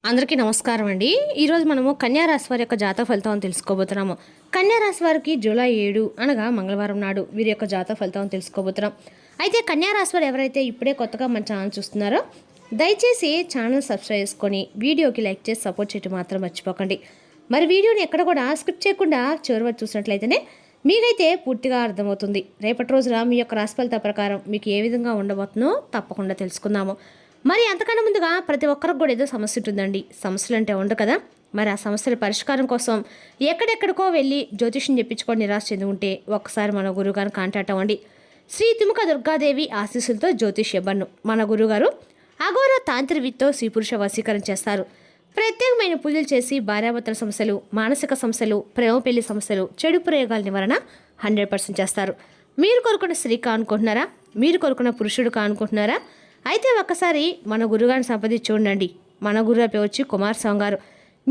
అందరికీ నమస్కారం అండి. ఈరోజు మనము కన్యా రాశి వారి యొక్క జాతక ఫలితం తెలుసుకోబోతున్నాము. కన్యా రాశి వారికి జూలై 7 అనగా మంగళవారం నాడు వీరి యొక్క జాతక ఫలితం తెలుసుకోబోతున్నాం. అయితే కన్యా రాశి వారు ఎవరైతే ఇప్పుడే కొత్తగా మన ఛానల్ చూస్తున్నారో దయచేసి ఛానల్ సబ్స్క్రైబ్ చేసుకొని వీడియోకి లైక్ చేసి సపోర్ట్ చేయడం మాత్రం మర్చిపోకండి. మరి వీడియోని ఎక్కడ కూడా స్కిప్ చేయకుండా చివరి వరకు చూసినట్లయితేనే మీకైతే పూర్తిగా అర్థమవుతుంది. రేపటి రోజున మీ యొక్క రాశి ఫలిత ప్రకారం మీకు ఏ విధంగా ఉండబోతుందో తప్పకుండా తెలుసుకుందాము. మరి అంతకన్నా ముందుగా ప్రతి ఒక్కరికి కూడా ఏదో సమస్య ఉంటుందండి. సమస్యలు అంటే ఉండదు కదా. మరి ఆ సమస్యల పరిష్కారం కోసం ఎక్కడెక్కడికో వెళ్ళి జ్యోతిష్యం చెప్పించుకొని నిరాశ చెంది ఉంటే ఒక్కసారి మన గురువుగారిని కాంటాక్ట్ అవ్వండి. శ్రీ తిముక దుర్గాదేవి ఆశీస్సులతో జ్యోతిష్యబ్బన్ను మన గురుగారు అఘోర తాంత్రివిత్తో స్త్రీపురుష వశీకరణ చేస్తారు. ప్రత్యేకమైన పూజలు చేసి భార్యాభర్తల సమస్యలు, మానసిక సమస్యలు, ప్రేమ పెళ్లి సమస్యలు, చెడు ప్రయోగాల నివారణ 100% చేస్తారు. మీరు కోరుకున్న స్త్రీ కానుకుంటున్నారా? మీరు కోరుకున్న పురుషుడు కానుకుంటున్నారా? అయితే ఒక్కసారి మన గురుగారిని సంప్రదించి చూడండి. మన గురువు పేరు వచ్చి కుమారస్వామి గారు.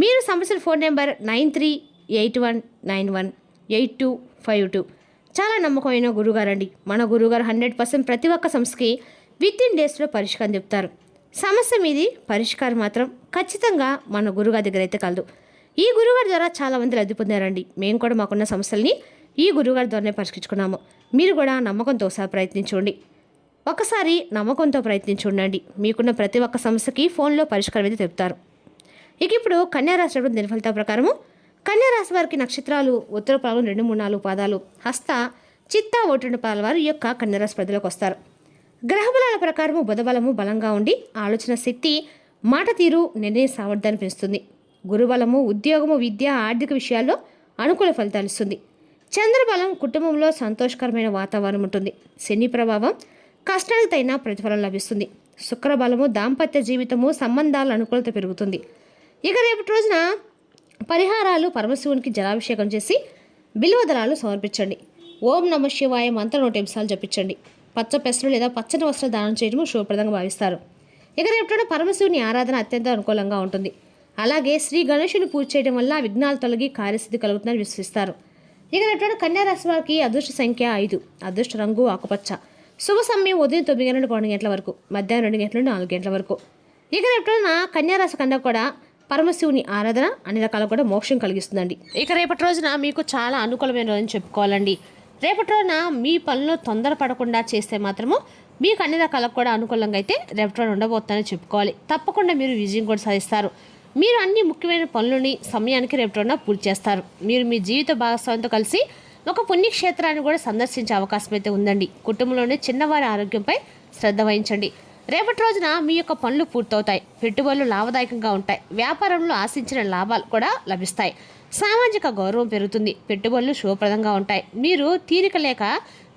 మీరు సంప్రదించిన ఫోన్ నెంబర్ 9381918252. చాలా నమ్మకమైన గురుగారండి. మన గురుగారు 100% ప్రతి ఒక్క సమస్యకి వితిన్ డేస్లో పరిష్కారం చెప్తారు. సమస్య మీది పరిష్కారం మాత్రం ఖచ్చితంగా మన గురుగారి దగ్గర అయితే కలదు. ఈ గురుగారి ద్వారా చాలా మంది లబ్ధి పొందారండి. మేము కూడా మాకున్న సమస్యల్ని ఈ గురుగారి ద్వారానే పరిష్కరించుకున్నాము. మీరు కూడా నమ్మకంతో ఒకసారి ప్రయత్నించండి. ఒకసారి నమ్మకంతో ప్రయత్నించి ఉండండి. మీకున్న ప్రతి ఒక్క సమస్యకి ఫోన్లో పరిష్కారం అయితే చెప్తారు. ఇక ఇప్పుడు కన్యారాశి దిన ఫలితాల ప్రకారము కన్యారాశి వారికి నక్షత్రాలు ఉత్తర పాదం 2, 3, 4 పాదాలు, హస్త, చిత్త, 1, 2 పాదాల వారు ఈ యొక్క కన్యారాశి పరిధిలోకి వస్తారు. గ్రహబలాల ప్రకారము బుధబలము బలంగా ఉండి ఆలోచన శక్తి, మాట తీరు, నిర్ణయ సామర్థ్యాన్ని పెంచుతుంది. గురుబలము ఉద్యోగము, విద్య, ఆర్థిక విషయాల్లో అనుకూల ఫలితాలు ఇస్తుంది. చంద్రబలం కుటుంబంలో సంతోషకరమైన వాతావరణం ఉంటుంది. శని ప్రభావం కష్టానికి తగిన ప్రతిఫలం లభిస్తుంది. శుక్రబలము దాంపత్య జీవితము, సంబంధాల అనుకూలత పెరుగుతుంది. ఇక రేపటి రోజున పరిహారాలు పరమశివునికి జలాభిషేకం చేసి బిల్వదళాలు సమర్పించండి. ఓం నమ శివాయ మంత్ర 100 నిమిషాలు జపించండి. పచ్చ పెసరు లేదా పచ్చని వస్త్ర దానం చేయడం శుభప్రదంగా భావిస్తారు. ఇక రేపటి పరమశివుని ఆరాధన అత్యంత అనుకూలంగా ఉంటుంది. అలాగే శ్రీ గణేశుని పూజ చేయడం వల్ల విఘ్నాలు తొలగి కార్యసిద్ధి కలుగుతుందని విశ్వసిస్తారు. ఇక రేపటి కన్యారాశి వారికి అదృష్ట సంఖ్య 5, అదృష్ట రంగు ఆకుపచ్చ, శుభ సమయం ఉదయం 9 గంటల నుండి 12 గంటల వరకు, మధ్యాహ్నం 2 గంటల నుండి 4 గంటల వరకు. ఇక రేపటిన కన్యారాశి కన్నా కూడా పరమశివుని ఆరాధన అన్ని రకాల కూడా మోక్షం కలిగిస్తుందండి. ఇక రేపటి రోజున మీకు చాలా అనుకూలమైన రోజుని చెప్పుకోవాలండి. రేపటి రోజున మీ పనులు తొందరపడకుండా చేస్తే మాత్రము మీకు అన్ని రకాలకు కూడా అనుకూలంగా అయితే రేపటి రోజు ఉండబోతుందని చెప్పుకోవాలి. తప్పకుండా మీరు విజయం కూడా సాధిస్తారు. మీరు అన్ని ముఖ్యమైన పనులని సమయానికి రేపటి రోజున పూర్తి చేస్తారు. మీరు మీ జీవిత భాగస్వామితో కలిసి ఒక పుణ్యక్షేత్రాన్ని కూడా సందర్శించే అవకాశం అయితే ఉందండి. కుటుంబంలోని చిన్నవారి ఆరోగ్యంపై శ్రద్ధ వహించండి. రేపటి రోజున మీ యొక్క పనులు పూర్తవుతాయి. పెట్టుబడులు లాభదాయకంగా ఉంటాయి. వ్యాపారంలో ఆశించిన లాభాలు కూడా లభిస్తాయి. సామాజిక గౌరవం పెరుగుతుంది. పెట్టుబడులు శుభప్రదంగా ఉంటాయి. మీరు తీరిక లేక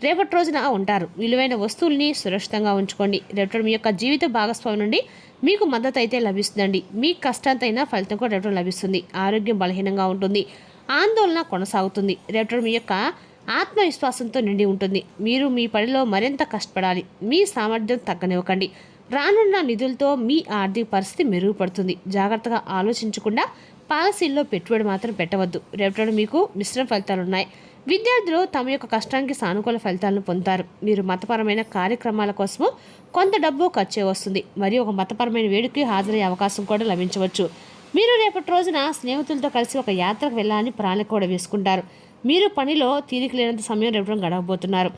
రేపటి రోజున ఉంటారు. విలువైన వస్తువుల్ని సురక్షితంగా ఉంచుకోండి. రేపటి మీ యొక్క జీవిత భాగస్వామి నుండి మీకు మద్దతు అయితే లభిస్తుందండి. మీ కష్టాంతైనా ఫలితం కూడా రేపటి లభిస్తుంది. ఆరోగ్యం బలహీనంగా ఉంటుంది. ఆందోళన కొనసాగుతుంది. రేపటి మీ యొక్క ఆత్మవిశ్వాసంతో నిండి ఉంటుంది. మీరు మీ పనిలో మరింత కష్టపడాలి. మీ సామర్థ్యం తగ్గనివ్వకండి. రానున్న నిధులతో మీ ఆర్థిక పరిస్థితి మెరుగుపడుతుంది. జాగ్రత్తగా ఆలోచించకుండా పాలసీల్లో పెట్టుబడి మాత్రం పెట్టవద్దు. రేపటి మీకు మిశ్రమ ఫలితాలు ఉన్నాయి. విద్యార్థులు తమ యొక్క కష్టానికి సానుకూల ఫలితాలను పొందుతారు. మీరు మతపరమైన కార్యక్రమాల కోసము కొంత డబ్బు ఖర్చు వస్తుంది. మరియు ఒక మతపరమైన వేడుకకి హాజరయ్యే అవకాశం కూడా లభించవచ్చు. మీరు రేపటి రోజున స్నేహితులతో కలిసి ఒక యాత్రకు వెళ్ళాలని ప్రణాళిక కూడా వేసుకుంటారు. మీరు పనిలో తీరిక లేనంత సమయం రేపటి గడవబోతున్నారు.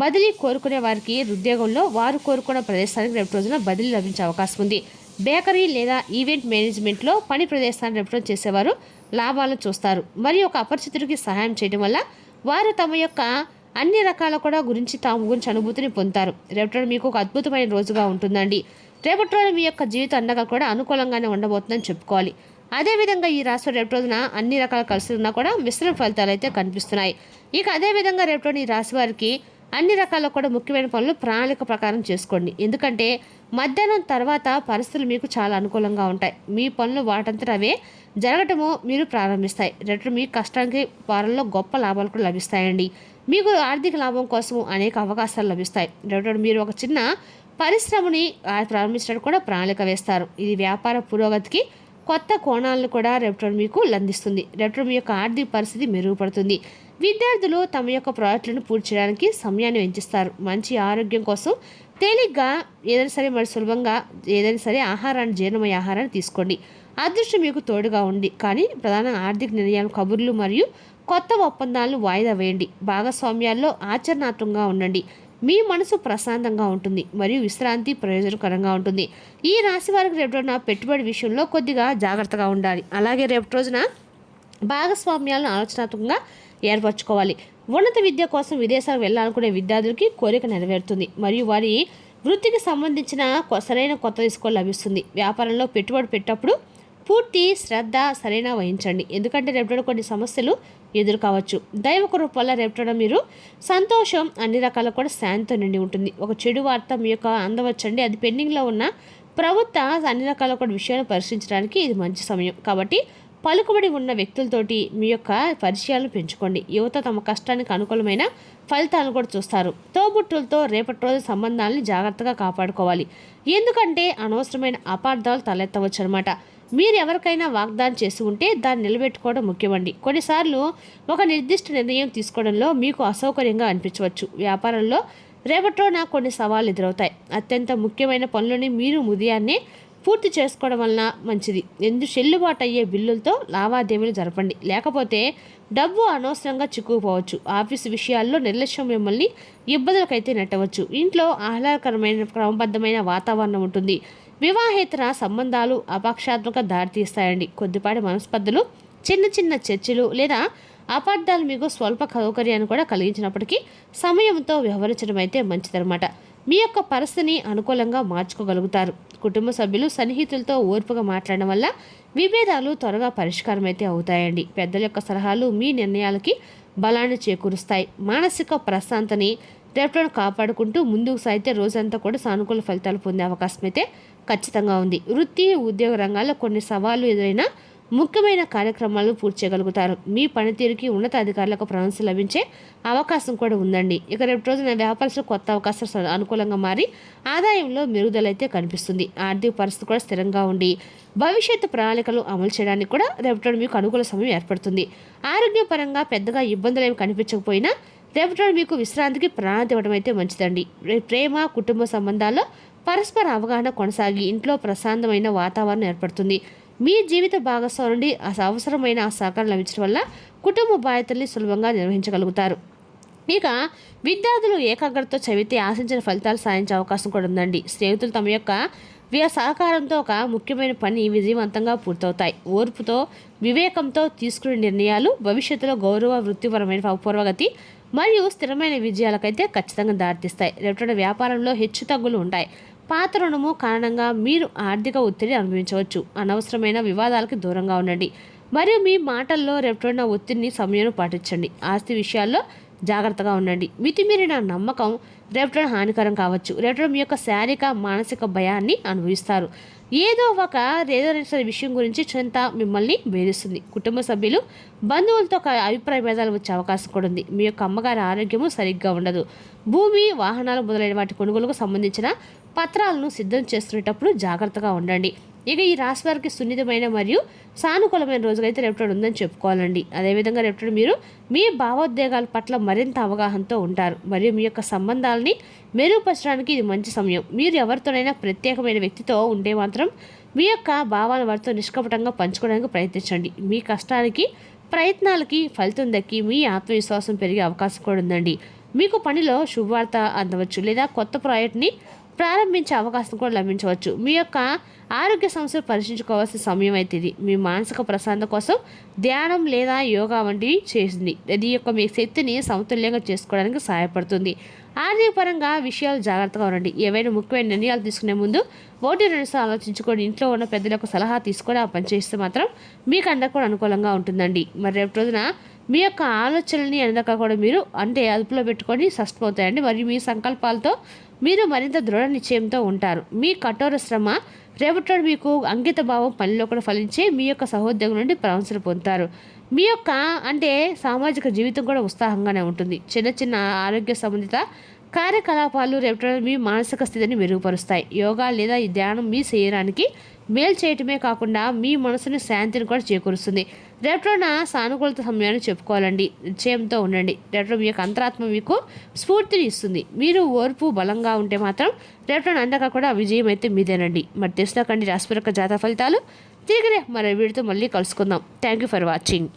బదిలీ కోరుకునే వారికి ఉద్యోగంలో వారు కోరుకున్న ప్రదేశానికి రేపటి రోజున బదిలీ లభించే అవకాశం ఉంది. బేకరీ లేదా ఈవెంట్ మేనేజ్మెంట్లో పని ప్రదేశాన్ని రేపటి చేసేవారు లాభాలను చూస్తారు. మరియు ఒక అపరిచితుడికి సహాయం చేయడం వల్ల వారు తమ యొక్క అన్ని రకాల కూడా తాము గురించి అనుభూతిని పొందుతారు. రేపటి మీకు ఒక అద్భుతమైన రోజుగా ఉంటుందండి. రేపటి రోజు మీ యొక్క జీవిత అండగా కూడా అనుకూలంగానే ఉండబోతుందని చెప్పుకోవాలి. అదేవిధంగా ఈ రాశి రేపటి రోజున అన్ని రకాల కలిసి ఉన్నా కూడా మిశ్రమ ఫలితాలు అయితే కనిపిస్తున్నాయి. ఇక అదేవిధంగా రేపటి ఈ రాశి వారికి అన్ని రకాల కూడా ముఖ్యమైన పనులు ప్రణాళిక ప్రకారం చేసుకోండి. ఎందుకంటే మధ్యాహ్నం తర్వాత పరిస్థితులు మీకు చాలా అనుకూలంగా ఉంటాయి. మీ పనులు వాటంతట అవే జరగటము మీరు ప్రారంభిస్తాయి. రేపటి మీ కష్టానికి వారంలో గొప్ప లాభాలు కూడా లభిస్తాయండి. మీకు ఆర్థిక లాభం కోసం అనేక అవకాశాలు లభిస్తాయి. రేపటి మీరు ఒక చిన్న పరిశ్రమని ప్రారంభించడానికి కూడా ప్రణాళిక వేస్తారు. ఇది వ్యాపార పురోగతికి కొత్త కోణాలను కూడా రేపటి రోజు మీకు అందిస్తుంది. రేపటి రోజు మీ యొక్క ఆర్థిక పరిస్థితి మెరుగుపడుతుంది. విద్యార్థులు తమ యొక్క ప్రాజెక్టులను పూర్తి చేయడానికి సమయాన్ని వెచ్చిస్తారు. మంచి ఆరోగ్యం కోసం తేలిగ్గా ఏదైనా సరే మరి సులభంగా ఏదైనా సరే ఆహారాన్ని జీర్ణమయ్యే ఆహారాన్ని తీసుకోండి. అదృష్టం మీకు తోడుగా ఉంది. కానీ ప్రధాన ఆర్థిక నిర్ణయాలు, కబుర్లు మరియు కొత్త ఒప్పందాలను వాయిదా వేయండి. భాగస్వామ్యాల్లో ఆచరణాత్మకంగా ఉండండి. మీ మనసు ప్రశాంతంగా ఉంటుంది మరియు విశ్రాంతి ప్రయోజనకరంగా ఉంటుంది. ఈ రాశి వారికి రేపు రోజున పెట్టుబడి విషయంలో కొద్దిగా జాగ్రత్తగా ఉండాలి. అలాగే రేపటి రోజున భాగస్వామ్యాలను ఆలోచనాత్మకంగా ఏర్పరచుకోవాలి. ఉన్నత విద్య కోసం విదేశాలకు వెళ్ళాలనుకునే విద్యార్థులకి కోరిక నెరవేరుతుంది మరియు వారి వృత్తికి సంబంధించిన సరైన కొత్త తీసుకోవడం లభిస్తుంది. వ్యాపారంలో పెట్టుబడి పెట్టేటప్పుడు పూర్తి శ్రద్ధ సరైన వహించండి. ఎందుకంటే రేపటి కొన్ని సమస్యలు ఎదురు కావచ్చు. దైవ కృప వల్ల రేపటి మీరు సంతోషం అన్ని రకాల కూడా శాంతితో నిండి ఉంటుంది. ఒక చెడు వార్త మీ యొక్క అందవచ్చండి. అది పెండింగ్లో ఉన్న ప్రభుత్వ అన్ని రకాల కూడా విషయాలను పరిశీలించడానికి ఇది మంచి సమయం. కాబట్టి పలుకుబడి ఉన్న వ్యక్తులతోటి మీ యొక్క పరిచయాలను పెంచుకోండి. యువత తమ కష్టానికి అనుకూలమైన ఫలితాలను కూడా చూస్తారు. తోబుట్టులతో రేపటి రోజు సంబంధాలని జాగ్రత్తగా కాపాడుకోవాలి. ఎందుకంటే అనవసరమైన అపార్థాలు తలెత్తవచ్చు అనమాట. మీరు ఎవరికైనా వాగ్దానం చేసి ఉంటే దాన్ని నిలబెట్టుకోవడం ముఖ్యమండి. కొన్నిసార్లు ఒక నిర్దిష్ట నిర్ణయం తీసుకోవడంలో మీకు అసౌకర్యంగా అనిపించవచ్చు. వ్యాపారంలో రేపటిలోన కొన్ని సవాళ్ళు ఎదురవుతాయి. అత్యంత ముఖ్యమైన పనులని మీరు ఉదయాన్నే పూర్తి చేసుకోవడం వలన మంచిది. చెల్లుబాటు అయ్యే బిల్లులతో లావాదేవీలు జరపండి. లేకపోతే డబ్బు అనవసరంగా చిక్కుకుపోవచ్చు. ఆఫీసు విషయాల్లో నిర్లక్ష్యం మిమ్మల్ని ఇబ్బందులకైతే నెట్టవచ్చు. ఇంట్లో ఆహ్లాదకరమైన క్రమబద్ధమైన వాతావరణం ఉంటుంది. వివాహేతర సంబంధాలు అపక్షాత్మక దారితీస్తాయండి. కొద్దిపాటి మనస్పర్ధలు, చిన్న చిన్న చర్చలు లేదా అపార్థాలు మీకు స్వల్ప సౌకర్యాన్ని కూడా కలిగించినప్పటికీ సమయంతో వ్యవహరించడం అయితే మంచిదన్నమాట. మీ యొక్క పరిస్థితిని అనుకూలంగా మార్చుకోగలుగుతారు. కుటుంబ సభ్యులు సన్నిహితులతో ఓర్పుగా మాట్లాడడం వల్ల విభేదాలు త్వరగా పరిష్కారం అయితే అవుతాయండి. పెద్దల యొక్క సలహాలు మీ నిర్ణయాలకి బలాన్ని చేకూరుస్తాయి. మానసిక ప్రశాంతని రేపటిని కాపాడుకుంటూ ముందుకు సాగితే రోజంతా కూడా సానుకూల ఫలితాలు పొందే అవకాశం అయితే ఖచ్చితంగా ఉంది. వృత్తి, ఉద్యోగ రంగాల్లో కొన్ని సవాళ్లు ఎదురైనా ముఖ్యమైన కార్యక్రమాలను పూర్తి చేయగలుగుతారు. మీ పనితీరుకి ఉన్నత అధికారులకు ప్రశంస లభించే అవకాశం కూడా ఉందండి. ఇక రేపు రోజున వ్యాపారస్తులు కొత్త అవకాశాలు అనుకూలంగా మారి ఆదాయంలో మెరుగుదలైతే కనిపిస్తుంది. ఆర్థిక పరిస్థితి కూడా స్థిరంగా ఉండి భవిష్యత్తు ప్రణాళికలు అమలు చేయడానికి కూడా రేపటి మీకు అనుకూల సమయం ఏర్పడుతుంది. ఆరోగ్యపరంగా పెద్దగా ఇబ్బందులు ఏమి కనిపించకపోయినా రేపటి మీకు విశ్రాంతికి ప్రాధాన్యత ఇవ్వడం అయితే మంచిదండి. ప్రేమ, కుటుంబ సంబంధాల్లో పరస్పర అవగాహన కొనసాగి ఇంట్లో ప్రశాంతమైన వాతావరణం ఏర్పడుతుంది. మీ జీవిత భాగస్వామి నుండి అవసరమైన సహకారం లభించడం వల్ల కుటుంబ బాధ్యతల్ని సులభంగా నిర్వహించగలుగుతారు. ఇక విద్యార్థులు ఏకాగ్రతతో చదివితే ఆశించిన ఫలితాలు సాధించే అవకాశం కూడా ఉందండి. స్నేహితులు తమ యొక్క సహకారంతో ఒక ముఖ్యమైన పని విజయవంతంగా పూర్తవుతాయి. ఓర్పుతో, వివేకంతో తీసుకునే నిర్ణయాలు భవిష్యత్తులో గౌరవ, వృత్తిపరమైన పురోగతి మరియు స్థిరమైన విజయాలకైతే ఖచ్చితంగా దారితీస్తాయి. రేపటి వ్యాపారంలో హెచ్చు తగ్గులు ఉంటాయి. పాత రుణము కారణంగా మీరు ఆర్థిక ఒత్తిడి అనుభవించవచ్చు. అనవసరమైన వివాదాలకి దూరంగా ఉండండి మరియు మీ మాటల్లో రేపటిన ఒత్తిడిని సమయం పాటించండి. ఆస్తి విషయాల్లో జాగ్రత్తగా ఉండండి. మితిమీరిన నమ్మకం రేపటిన హానికరం కావచ్చు. రేపటి మీ యొక్క శారీరక, మానసిక భయాన్ని అనుభవిస్తారు. ఏదో విషయం గురించి చింత మిమ్మల్ని వేధిస్తుంది. కుటుంబ సభ్యులు, బంధువులతో అభిప్రాయ భేదాలు వచ్చే అవకాశం కూడా ఉంది. మీ యొక్క అమ్మగారి ఆరోగ్యము సరిగ్గా ఉండదు. భూమి, వాహనాలు మొదలైన వాటి కొనుగోలుకు సంబంధించిన పత్రాలను సిద్ధం చేస్తున్నప్పుడు జాగ్రత్తగా ఉండండి. ఇక ఈ రాశి వారికి సున్నితమైన మరియు సానుకూలమైన రోజులైతే రేపటి ఉందని చెప్పుకోవాలండి. అదేవిధంగా రేపటి మీరు మీ భావోద్వేగాల పట్ల మరింత అవగాహనతో ఉంటారు మరియు మీ యొక్క సంబంధాలని మెరుగుపరచడానికి ఇది మంచి సమయం. మీరు ఎవరితోనైనా ప్రత్యేకమైన వ్యక్తితో ఉండే మాత్రం మీ యొక్క భావాలను వారితో నిష్కపటంగా పంచుకోవడానికి ప్రయత్నించండి. మీ కష్టానికి, ప్రయత్నాలకి ఫలితం దక్కి మీ ఆత్మవిశ్వాసం పెరిగే అవకాశం కూడా ఉందండి. మీకు పనిలో శుభవార్త అందవచ్చు లేదా కొత్త ప్రాజెక్ట్ని ప్రారంభించే అవకాశం కూడా లభించవచ్చు. మీ యొక్క ఆరోగ్య సమస్యలు పరిశీలించుకోవాల్సిన సమయం అయితే ఇది. మీ మానసిక ప్రశాంతత కోసం ధ్యానం లేదా యోగా వంటివి చేసింది. ఇది యొక్క మీ శక్తిని సమతుల్యంగా చేసుకోవడానికి సహాయపడుతుంది. ఆర్థిక పరంగా విషయాలు జాగ్రత్తగా ఉండండి. ఏవైనా ముఖ్యమైన నిర్ణయాలు తీసుకునే ముందు 1-2 సార్లు ఆలోచించుకొని ఇంట్లో ఉన్న పెద్దల యొక్క సలహా తీసుకొని ఆ పని చేస్తే మాత్రం మీకు అందరికీ కూడా అనుకూలంగా ఉంటుందండి. మరి రేపు రోజున మీ యొక్క ఆలోచనల్ని అందక కూడా మీరు అదుపులో పెట్టుకొని సష్టమవుతాయండి. మరియు మీ సంకల్పాలతో మీరు మరింత దృఢ నిశ్చయంతో ఉంటారు. మీ కఠోర శ్రమ రేపటి మీకు అంకిత భావం పనిలో కూడా ఫలించే మీ యొక్క సహోద్యోగం నుండి ప్రశంసలు పొందుతారు. మీ యొక్క సామాజిక జీవితం కూడా ఉత్సాహంగానే ఉంటుంది. చిన్న చిన్న ఆరోగ్య సంబంధిత కార్యకలాపాలు రేపటి మీ మానసిక స్థితిని మెరుగుపరుస్తాయి. యోగా లేదా ఈ ధ్యానం మీ శరీరానికి మేలు చేయటమే కాకుండా మీ మనసుని శాంతిని కూడా చేకూరుస్తుంది. రేపటిన సానుకూలత సమయాన్ని చెప్పుకోవాలండి. నిశ్చయంతో ఉండండి. రేపటి మీ యొక్క అంతరాత్మ మీకు స్ఫూర్తిని ఇస్తుంది. మీరు ఓర్పు బలంగా ఉంటే మాత్రం రేపటిన అంతగా కూడా విజయం అయితే మీదేనండి. మరి తెలుసుకోకండి రాశిపరక జాతక ఫలితాలు. తిరిగి మరో వీడితో మళ్ళీ కలుసుకుందాం. Thank you for watching.